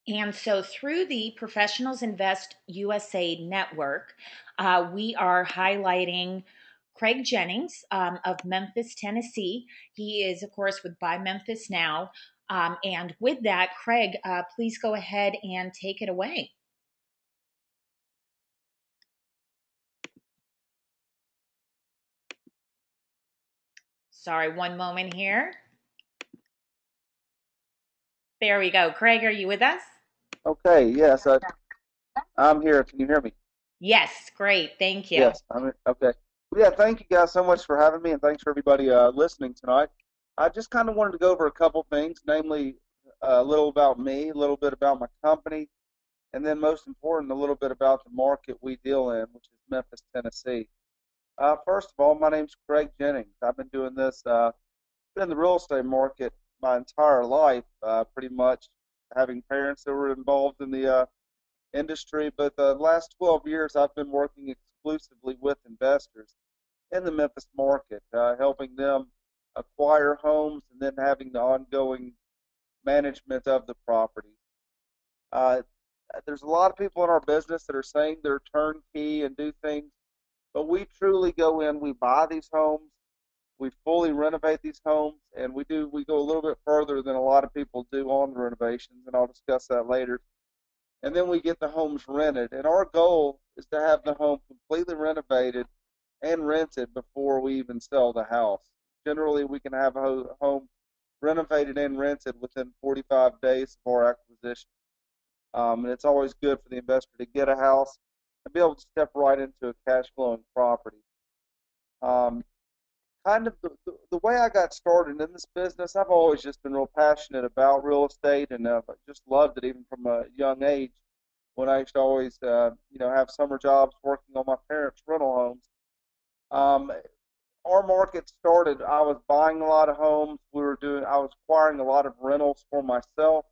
And so through the Professionals Invest USA network, we are highlighting Craig Jennings of Memphis, Tennessee. He is, of course, with Buy Memphis Now. And with that, Craig, please go ahead and take it away. Sorry, one moment here. There we go. Craig, are you with us? Okay, yes, I'm here. Can you hear me? Yes, great. Thank you. Yes, I'm here. Okay. Well, yeah, thank you guys so much for having me, and thanks for everybody listening tonight. I just kind of wanted to go over a couple things, namely a little about me, a little bit about my company, and then most important, a little bit about the market we deal in, which is Memphis, Tennessee. First of all, my name's Craig Jennings. I've been doing this, been in the real estate market my entire life, pretty much having parents that were involved in the industry, but the last 12 years I've been working exclusively with investors in the Memphis market, helping them acquire homes and then having the ongoing management of the properties. Uh, there's a lot of people in our business that are saying they're turnkey and do things, but we truly go in, we buy these homes, we fully renovate these homes, and we go a little bit further than a lot of people do on the renovations, and I'll discuss that later. And then we get the homes rented. And our goal is to have the home completely renovated and rented before we even sell the house. Generally, we can have a home renovated and rented within 45 days of our acquisition. And it's always good for the investor to get a house and be able to step right into a cash flowing property. Um, kind of the way I got started in this business, I've always just been real passionate about real estate and just loved it even from a young age when I used to always, have summer jobs working on my parents' rental homes. Um, our market started, I was buying a lot of homes. I was acquiring a lot of rentals for myself,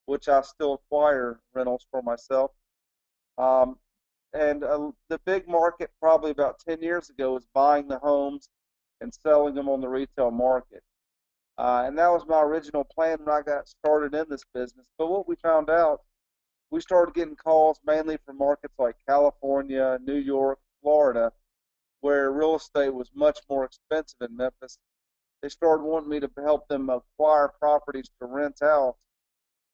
which I still acquire rentals for myself. Um, and the big market probably about 10 years ago was buying the homes and selling them on the retail market. And that was my original plan when I got started in this business. But what we found out, we started getting calls mainly from markets like California, New York, Florida, where real estate was much more expensive in Memphis. They started wanting me to help them acquire properties to rent out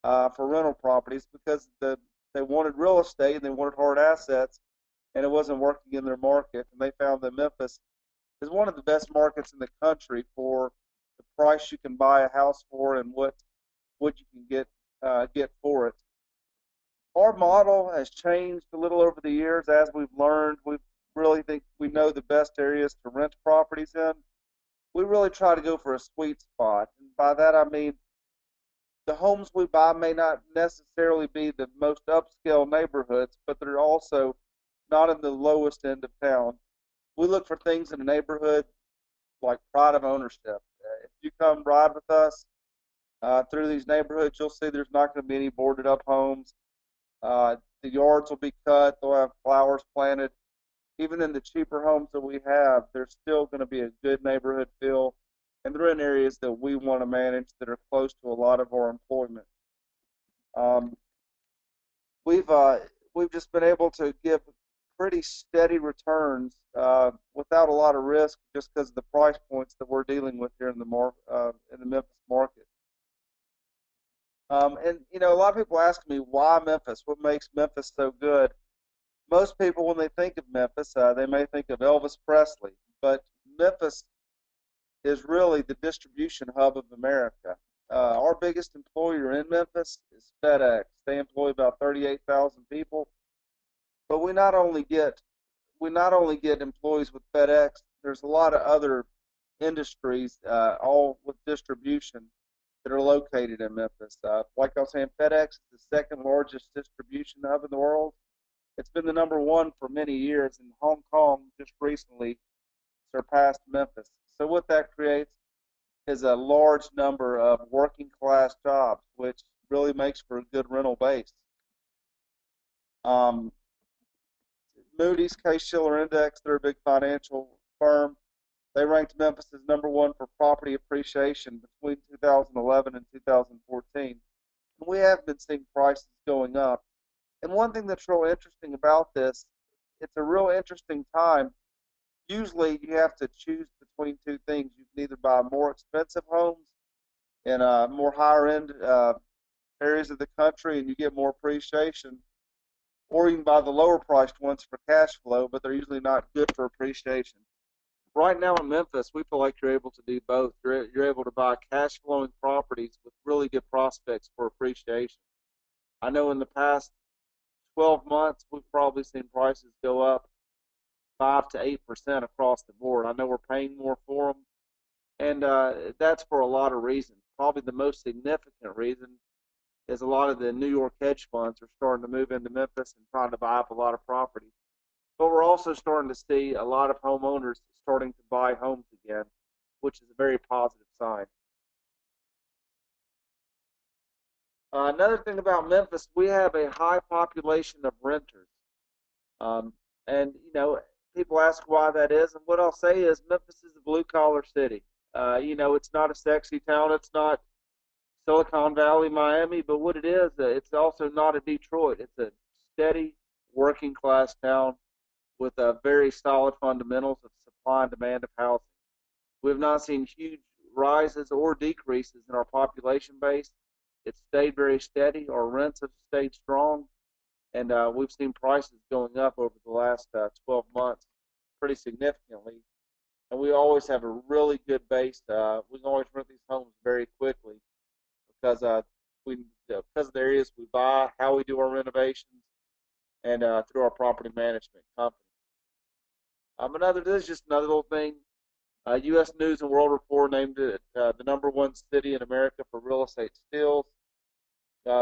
for rental properties because they wanted real estate and they wanted hard assets, and it wasn't working in their market. And they found that Memphis is one of the best markets in the country for the price you can buy a house for and what you can get for it. Our model has changed a little over the years as we've learned. We really think we know the best areas to rent properties in. We really try to go for a sweet spot. And by that I mean the homes we buy may not necessarily be the most upscale neighborhoods, but they're also not in the lowest end of town. We look for things in a neighborhood like pride of ownership. If you come ride with us through these neighborhoods, you'll see there's not going to be any boarded up homes. The yards will be cut. They'll have flowers planted. Even in the cheaper homes that we have, there's still going to be a good neighborhood feel, and they're in areas that we want to manage that are close to a lot of our employment. Um, we've uh, we've just been able to give pretty steady returns without a lot of risk, just because of the price points that we're dealing with here in the Memphis market. And a lot of people ask me why Memphis, what makes Memphis so good. Most people, when they think of Memphis, they may think of Elvis Presley, but Memphis is really the distribution hub of America. Our biggest employer in Memphis is FedEx. They employ about 38,000 people, but we not only get employees with FedEx. There's a lot of other industries, all with distribution, that are located in Memphis. Like I was saying, FedEx is the second largest distribution hub in the world. It's been the number one for many years, and Hong Kong just recently surpassed Memphis. So what that creates is a large number of working class jobs, which really makes for a good rental base. Um, Moody's Case-Shiller Index, they're a big financial firm. They ranked Memphis as number one for property appreciation between 2011 and 2014. And we have been seeing prices going up. And one thing that's real interesting about this, it's a real interesting time. Usually you have to choose between two things. You can either buy more expensive homes in more higher end areas of the country and you get more appreciation, or you can buy the lower priced ones for cash flow, but they're usually not good for appreciation. Right now in Memphis, we feel like you're able to do both. You're able to buy cash flowing properties with really good prospects for appreciation. I know in the past 12 months, we've probably seen prices go up 5 to 8% across the board. I know we're paying more for them, and that's for a lot of reasons. Probably the most significant reason is a lot of the New York hedge funds are starting to move into Memphis and trying to buy up a lot of property. But we're also starting to see a lot of homeowners starting to buy homes again, which is a very positive sign. Another thing about Memphis, we have a high population of renters. Um, and, people ask why that is. And what I'll say is Memphis is a blue collar city. It's not a sexy town. It's not Silicon Valley, Miami, but what it is, it's also not a Detroit. It's a steady working class town with very solid fundamentals of supply and demand of housing. We have not seen huge rises or decreases in our population base. It's stayed very steady. Our rents have stayed strong, and we've seen prices going up over the last 12 months pretty significantly. And we always have a really good base. We can always rent these homes very quickly because because of the areas we buy, how we do our renovations, and through our property management company. This is just another little thing. U.S. News and World Report named it the number one city in America for real estate steals.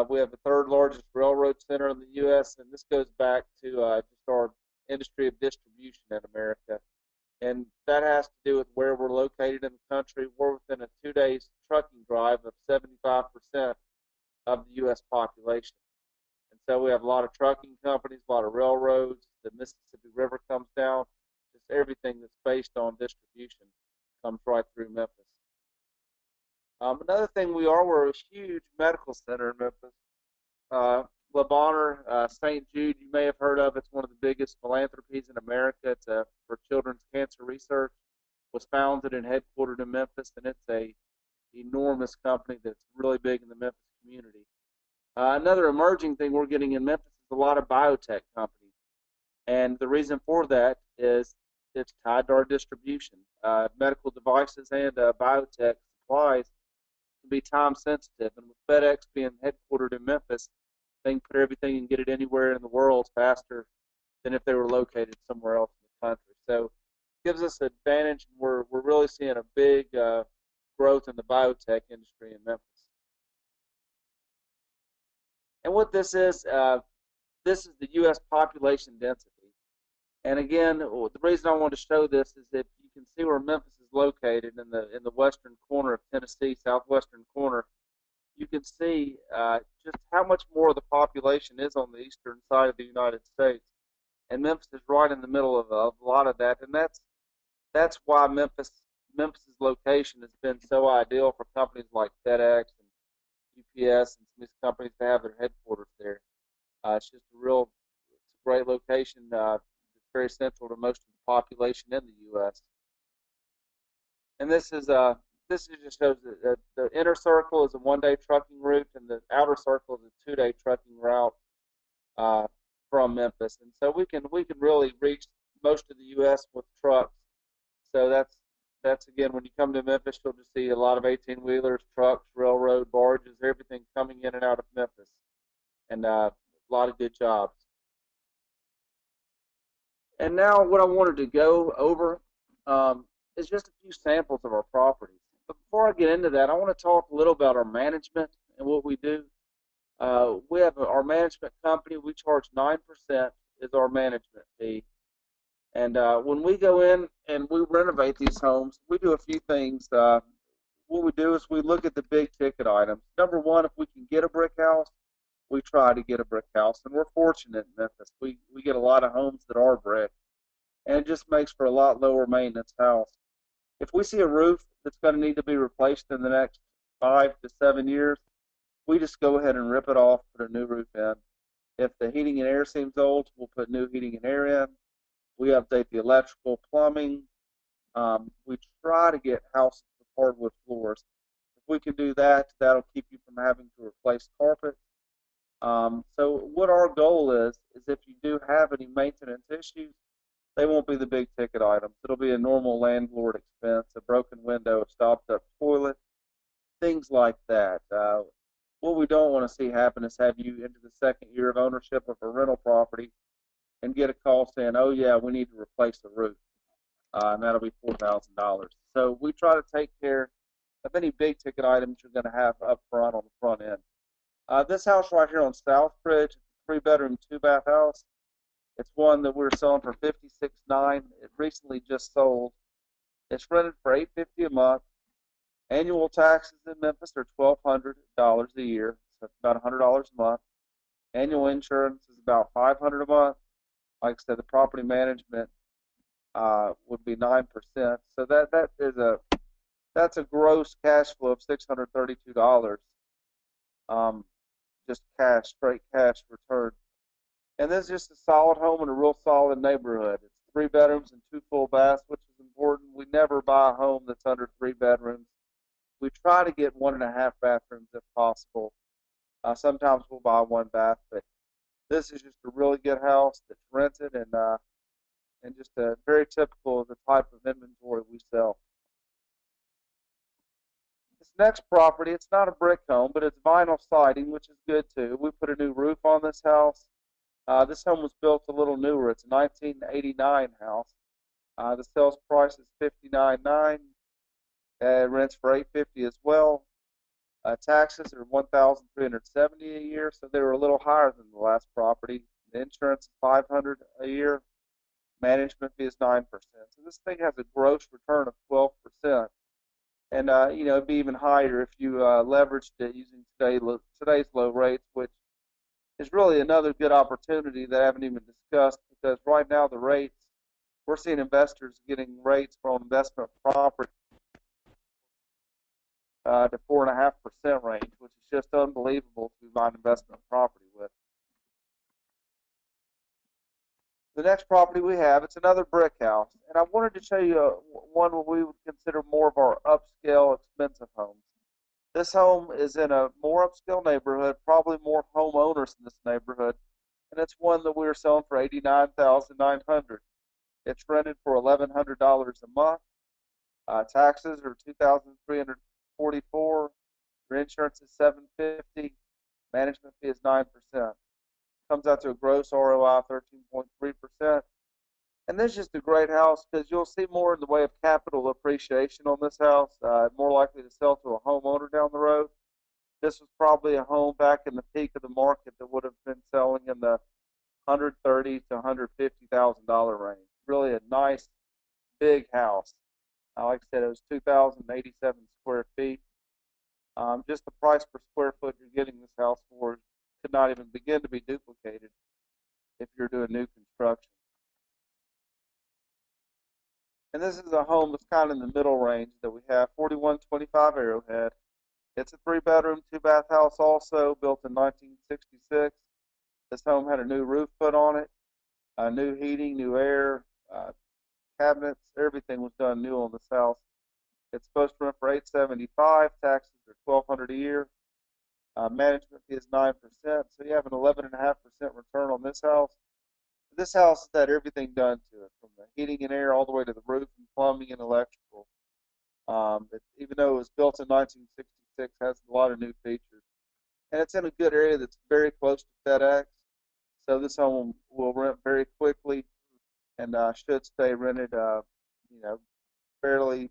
We have the third largest railroad center in the U.S., and this goes back to just our industry of distribution in America. And that has to do with where we're located in the country. We're within a 2 day trucking drive of 75% of the U.S. population. And so we have a lot of trucking companies, a lot of railroads. The Mississippi River comes down. Just everything that's based on distribution comes right through Memphis. Another thing we're a huge medical center in Memphis. Uh, Le Bonheur, St. Jude, you may have heard of. It's one of the biggest philanthropies in America. It's for children's cancer research. Was founded and headquartered in Memphis, and it's a enormous company that's really big in the Memphis community. Another emerging thing we're getting in Memphis is a lot of biotech companies, and the reason for that is it's tied to our distribution. Medical devices and biotech supplies can be time sensitive, and with FedEx being headquartered in Memphis, they can put everything and get it anywhere in the world faster than if they were located somewhere else in the country. So it gives us an advantage, and we're really seeing a big growth in the biotech industry in Memphis. And what this is the U.S. population density. And again, the reason I want to show this is that you can see where Memphis is located in the western corner of Tennessee, southwestern corner. You can see just how much more of the population is on the eastern side of the United States, and Memphis is right in the middle of a lot of that, and that's why Memphis's location has been so ideal for companies like FedEx and UPS and some of these companies to have their headquarters there. It's just it's a great location. It's very central to most of the population in the U.S. And this just shows that the inner circle is a 1 day trucking route, and the outer circle is a 2 day trucking route uh, from Memphis. And so we can really reach most of the U.S. with trucks. So that's again, when you come to Memphis, you'll just see a lot of 18 wheelers, trucks, railroad, barges, everything coming in and out of Memphis, and a lot of good jobs. And now, what I wanted to go over is just a few samples of our properties. But before I get into that, I want to talk a little about our management and what we do. We have our management company. We charge 9% is our management fee. And when we go in and we renovate these homes, we do a few things. What we do is we look at the big ticket items. Number one, if we can get a brick house, we try to get a brick house. And we're fortunate in Memphis. We get a lot of homes that are brick, and it just makes for a lot lower maintenance house. If we see a roof that's going to need to be replaced in the next 5 to 7 years, We just go ahead and rip it off, put a new roof in. If the heating and air seems old, we'll put new heating and air in. We update the electrical, plumbing. We try to get houses with hardwood floors. If we can do that, that'll keep you from having to replace carpet. So what our goal is if you do have any maintenance issues, they won't be the big ticket items. It'll be a normal landlord expense, a broken window, a stopped up toilet, things like that. What we don't want to see happen is have you into the second year of ownership of a rental property and get a call saying, "Oh yeah, we need to replace the roof," and that'll be $4,000. So we try to take care of any big ticket items you're going to have up front on the front end. This house right here on Southbridge, it's a three-bedroom, two-bath house. It's one that we're selling for $56,900. It recently just sold. It's rented for $850 a month. Annual taxes in Memphis are $1,200 a year, so it's about $100 a month. Annual insurance is about $500 a month. Like I said, the property management would be 9%. So that's a gross cash flow of $632, just cash, straight cash return. And this is just a solid home in a real solid neighborhood. It's three bedrooms and two full baths, which is important. We never buy a home that's under three bedrooms. We try to get 1.5 bathrooms if possible. Sometimes we'll buy one bath, but this is just a really good house that's rented and just very typical of the type of inventory we sell. This next property, it's not a brick home, but it's vinyl siding, which is good too. We put a new roof on this house. This home was built a little newer. It's a 1989 house. The sales price is $59,900. It rents for $850 as well. Taxes are $1,370 a year, so they were a little higher than the last property. The insurance is $500 a year. Management fee is 9%. So this thing has a gross return of 12%, and it'd be even higher if you leveraged it using today's low rates, which is really another good opportunity that I haven't even discussed because right now the rates we're seeing investors getting rates for investment property to 4.5% range, which is just unbelievable to buy an investment property with. The next property we have, it's another brick house, and I wanted to show you one what we would consider more of our upscale, expensive homes. This home is in a more upscale neighborhood, probably more homeowners in this neighborhood, and it's one that we're selling for $89,900. It's rented for $1,100 a month. Taxes are $2,344. Your insurance is $750. Management fee is 9%. Comes out to a gross ROI of 13.3%. And this is just a great house because you'll see more in the way of capital appreciation on this house, more likely to sell to a homeowner down the road. This was probably a home back in the peak of the market that would have been selling in the $130,000 to $150,000 range. Really a nice big house. Like I said, it was 2,087 square feet. Just the price per square foot you're getting this house for could not even begin to be duplicated if you're doing new construction. And this is a home that's kind of in the middle range that we have, 4125 Arrowhead. It's a three-bedroom, two-bath house also, built in 1966. This home had a new roof put on it, new heating, new air, cabinets, everything was done new on this house. It's supposed to rent for $875. Taxes are $1,200 a year. Management fee is 9%, so you have an 11.5% return on this house. This house has had everything done to it, from the heating and air all the way to the roof and plumbing and electrical. Even though it was built in 1966, it has a lot of new features. And it's in a good area that's very close to FedEx, so this home will rent very quickly and should stay rented, fairly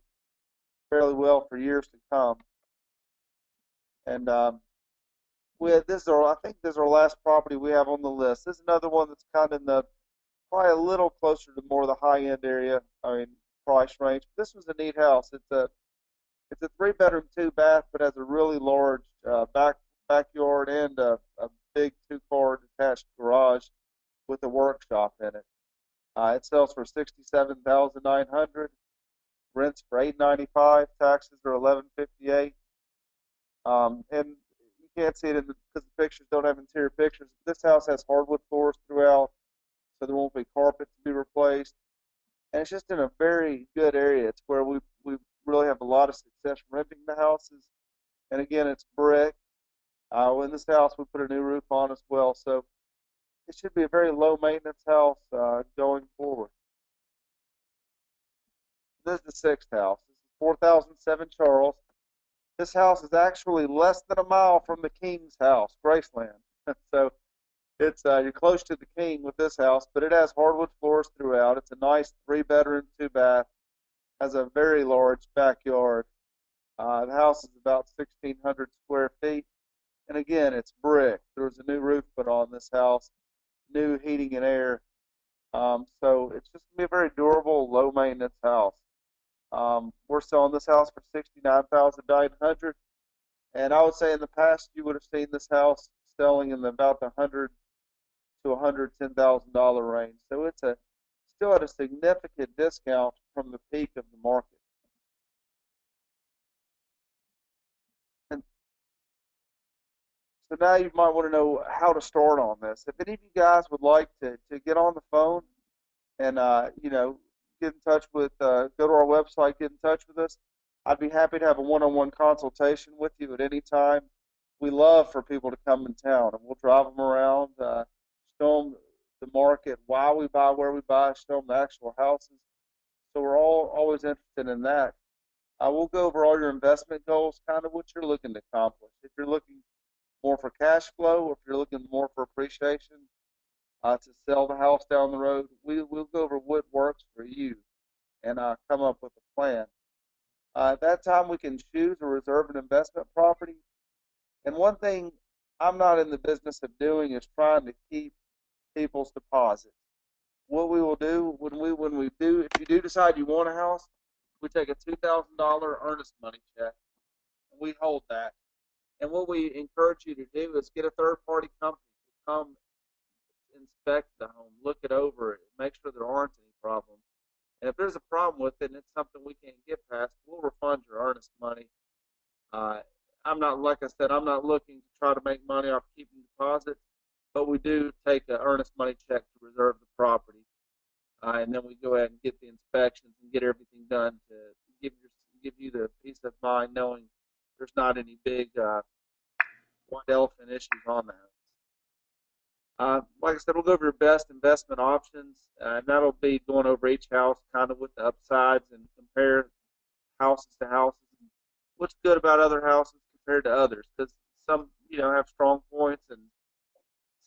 well for years to come. And I think this is our last property we have on the list. This is another one that's kind of in the probably a little closer to more of the high end area. I mean, price range. This was a neat house. It's a three-bedroom, two-bath, but has a really large backyard and a big two-car detached garage with a workshop in it. It sells for $67,900. Rents for $895. Taxes are $1158. And you You can't see it because the pictures don't have interior pictures. This house has hardwood floors throughout, so there won't be carpet to be replaced. And it's just in a very good area. It's where we really have a lot of success renting the houses. And again, it's brick. In this house, we put a new roof on as well, so it should be a very low maintenance house going forward. This is the sixth house. This is 4007 Charles. This house is actually less than a mile from the King's house, Graceland. So it's you're close to the King with this house, but it has hardwood floors throughout. It's a nice 3 bedroom, 2 bath. Has a very large backyard. The house is about 1,600 square feet, and again, it's brick. There was a new roof put on this house, new heating and air. So it's just gonna be a very durable, low maintenance house. We're selling this house for 69,900, and I would say in the past you would have seen this house selling in about the 100 to $110,000 range. So it's a still at a significant discount from the peak of the market. And so now you might want to know how to start on this. If any of you guys would like to get on the phone and get in touch with go to our website, get in touch with us, I'd be happy to have a one-on-one consultation with you at any time. We love for people to come in town, and we'll drive them around, show them the market, why we buy, where we buy, show them the actual houses. So we're all always interested in that. We'll go over all your investment goals, kind of what you're looking to accomplish. If you're looking more for cash flow, or if you're looking more for appreciation, to sell the house down the road, we'll go over what works for you and come up with a plan. At that time, we can choose or reserve an investment property. And one thing I'm not in the business of doing is trying to keep people's deposits. What we will do when we do, if you do decide you want a house, we take a $2,000 earnest money check and we hold that. And what we encourage you to do is get a third party company to come inspect the home, look it over, make sure there aren't any problems. And if there's a problem with it and it's something we can't get past, we'll refund your earnest money. Uh, I'm not, like I said, I'm not looking to try to make money off keeping deposits, but we do take an earnest money check to reserve the property. And then we go ahead and get the inspections and get everything done to give you the peace of mind knowing there's not any big white elephant issues on the house. Like I said, we'll go over your best investment options, and that'll be going over each house kind of with the upsides and compare houses to houses. What's good about other houses compared to others? Because some, have strong points, and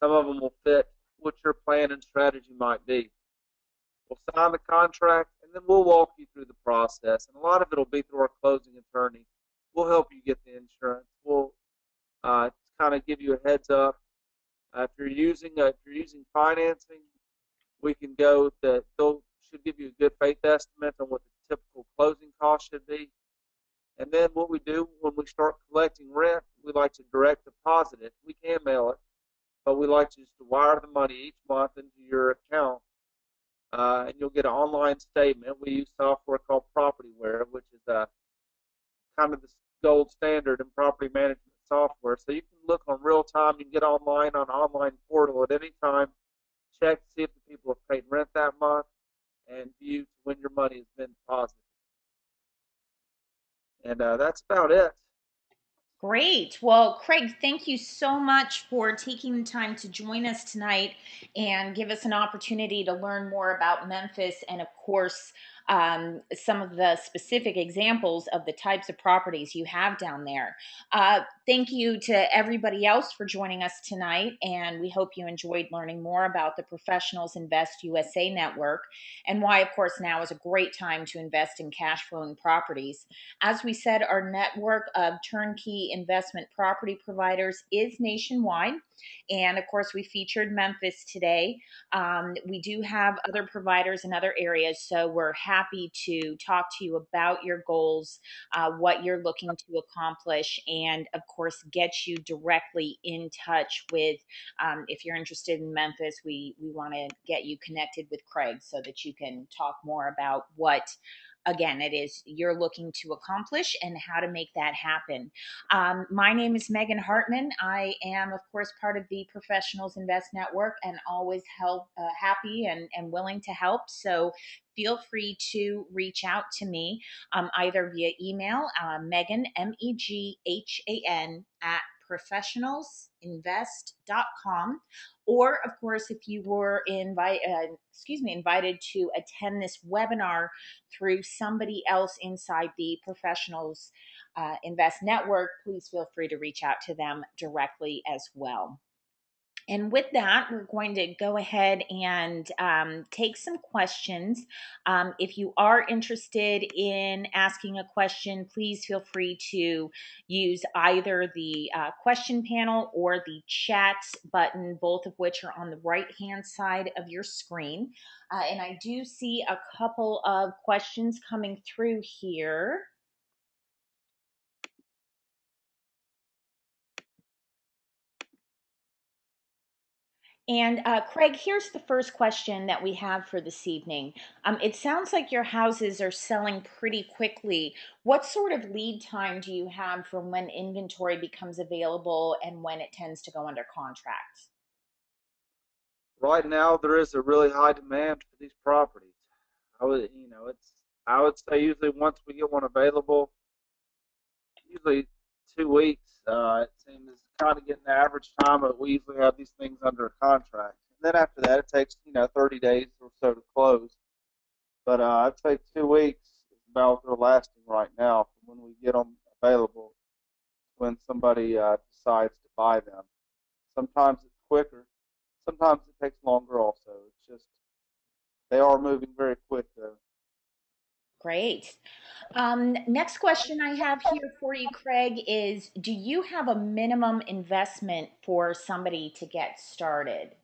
some of them will fit what your plan and strategy might be. We'll sign the contract, and then we'll walk you through the process. And a lot of it will be through our closing attorney. We'll help you get the insurance. We'll kind of give you a heads up. If you're using financing, we can go that they'll should give you a good faith estimate on what the typical closing cost should be. And then what we do when we start collecting rent, we like to direct deposit it. We can mail it, but we like to just wire the money each month into your account, and you'll get an online statement. We use software called PropertyWare, which is kind of the gold standard in property management software. So you can look on real time. You can get online on an online portal at any time, check to see if the people have paid rent that month, and view when your money has been deposited. And that's about it. Great. Well, Craig, thank you so much for taking the time to join us tonight and give us an opportunity to learn more about Memphis and, of course, some of the specific examples of the types of properties you have down there. Thank you to everybody else for joining us tonight, and we hope you enjoyed learning more about the Professionals Invest USA network and why, of course, now is a great time to invest in cash flowing properties. As we said, our network of turnkey investment property providers is nationwide. And of course, we featured Memphis today. We do have other providers in other areas, so we're happy to talk to you about your goals, what you're looking to accomplish, and of course, get you directly in touch with, if you're interested in Memphis, we want to get you connected with Craig so that you can talk more about what again, it is you're looking to accomplish and how to make that happen. My name is Megan Hartman. I am, of course, part of the Professionals Invest Network and always happy and willing to help. So feel free to reach out to me either via email, Megan, Meghan, at professionalsinvest.com, or of course if you were invited to attend this webinar through somebody else inside the Professionals Invest Network, please feel free to reach out to them directly as well. And with that, we're going to go ahead and take some questions. If you are interested in asking a question, please feel free to use either the question panel or the chat button, both of which are on the right-hand side of your screen. And I do see a couple of questions coming through here. And Craig, here's the first question that we have for this evening. It sounds like your houses are selling pretty quickly. What sort of lead time do you have from when inventory becomes available and when it tends to go under contract? Right now, there is a really high demand for these properties. I would say usually once we get one available, usually 2 weeks. It seems kind of getting the average time, but we usually have these things under a contract. And then after that, it takes 30 days or so to close. But I'd say 2 weeks is about what they're lasting right now from when we get them available when somebody decides to buy them. Sometimes it's quicker. Sometimes it takes longer also. It's just they are moving very quick though. Great. Next question I have here for you, Craig, is do you have a minimum investment for somebody to get started?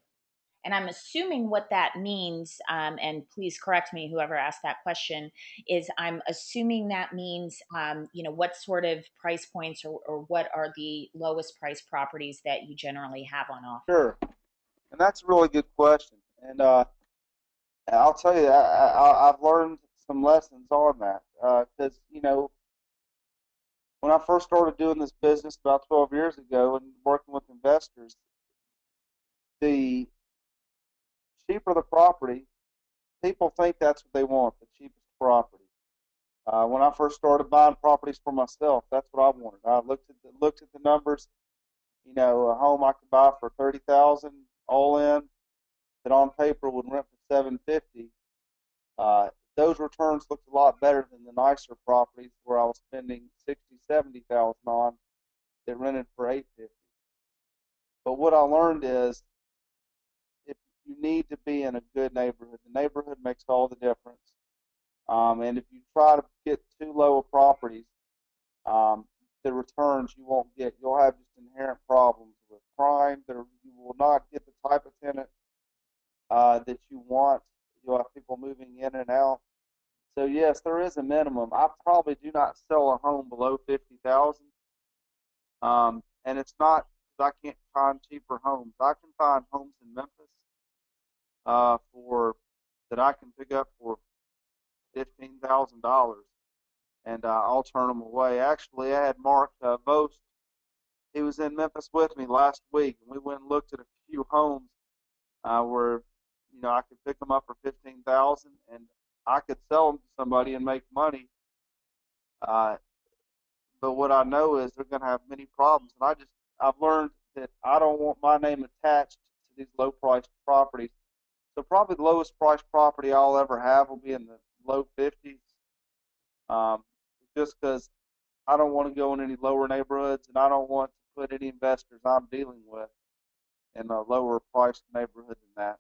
And I'm assuming what that means, and please correct me, whoever asked that question, is I'm assuming that means, what sort of price points or what are the lowest price properties that you generally have on offer? Sure, and that's a really good question. And I'll tell you, I've learned some lessons on that because when I first started doing this business about 12 years ago and working with investors, the cheaper the property, people think that's what they want, the cheapest property. When I first started buying properties for myself, that's what I wanted. I looked at the numbers. A home I could buy for 30,000 all in, that on paper would rent for 750. Uh, those returns looked a lot better than the nicer properties where I was spending 60, 70,000 on that rented for 850. But what I learned is if you need to be in a good neighborhood, the neighborhood makes all the difference. And if you try to get too low of properties, um, the returns you won't get. You'll have just inherent problems with crime. You will not get the type of tenant that you want. You'll have people moving in and out. So yes, there is a minimum. I probably do not sell a home below 50,000, and it's not because I can't find cheaper homes. I can find homes in Memphis for that I can pick up for $15,000, and I'll turn them away. Actually, I had Mark Vost. He was in Memphis with me last week, and we went and looked at a few homes where I could pick them up for 15,000, and I could sell them to somebody and make money. Uh, but what I know is they're going to have many problems, and I've learned that I don't want my name attached to these low priced properties. So probably the lowest priced property I'll ever have will be in the low 50s, um, just because I don't want to go in any lower neighborhoods, and I don't want to put any investors I'm dealing with in a lower priced neighborhood than that.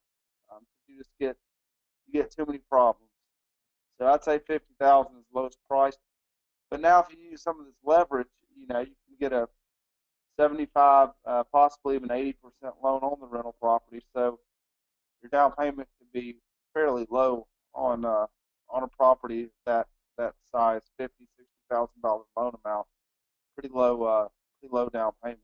You just get too many problems. So I'd say 50,000 is the lowest price. But now if you use some of this leverage, you can get a 75, possibly even 80% loan on the rental property. So your down payment can be fairly low on a property that size, 50, $60,000 loan amount. Pretty low down payment.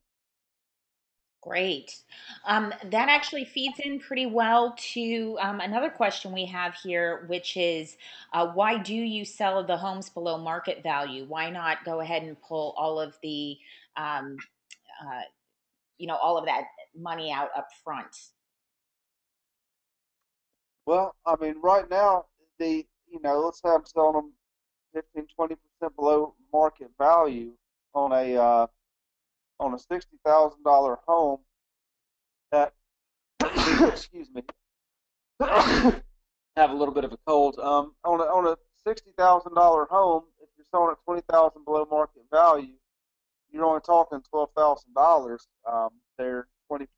Great. That actually feeds in pretty well to another question we have here, which is why do you sell the homes below market value? Why not go ahead and pull all of the, um, uh, all of that money out up front? Well, I mean, right now, let's say I'm selling them 15, 20% below market value on a $60,000 home that, excuse me, have a little bit of a cold. On a $60,000 home, if you're selling at 20,000 below market value, you're only talking $12,000. They're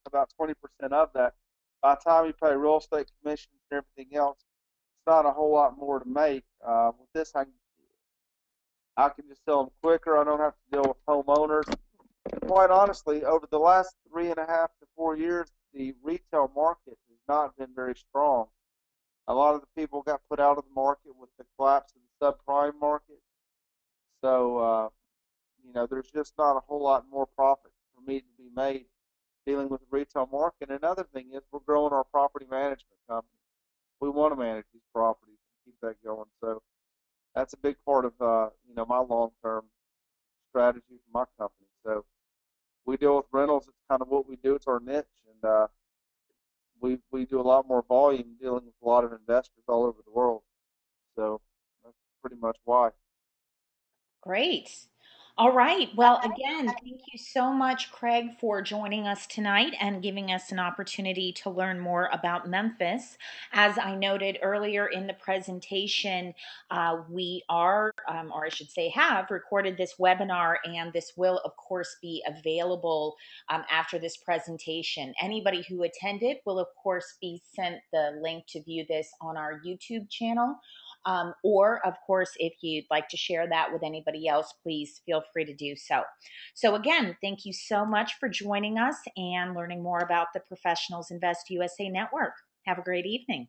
about 20% of that. By the time you pay real estate commissions and everything else, it's not a whole lot more to make. With this, I can just sell them quicker. I don't have to deal with homeowners. And quite honestly, over the last 3.5 to 4 years, the retail market has not been very strong. A lot of the people got put out of the market with the collapse of the subprime market. So, there's just not a whole lot more profit for me to be made dealing with the retail market. And another thing is we're growing our property management company. We want to manage these properties and keep that going. So that's a big part of, my long-term strategy for my company. So we deal with rentals. It's kind of what we do. It's our niche. And we do a lot more volume dealing with a lot of investors all over the world. So that's pretty much why. Great. All right. Well, again, thank you so much, Craig, for joining us tonight and giving us an opportunity to learn more about Memphis. As I noted earlier in the presentation, we are, or I should say, have recorded this webinar, and this will, of course, be available after this presentation. Anybody who attended will, of course, be sent the link to view this on our YouTube channel. Or, of course, if you'd like to share that with anybody else, please feel free to do so. So, again, thank you so much for joining us and learning more about the Professionals Invest USA Network. Have a great evening.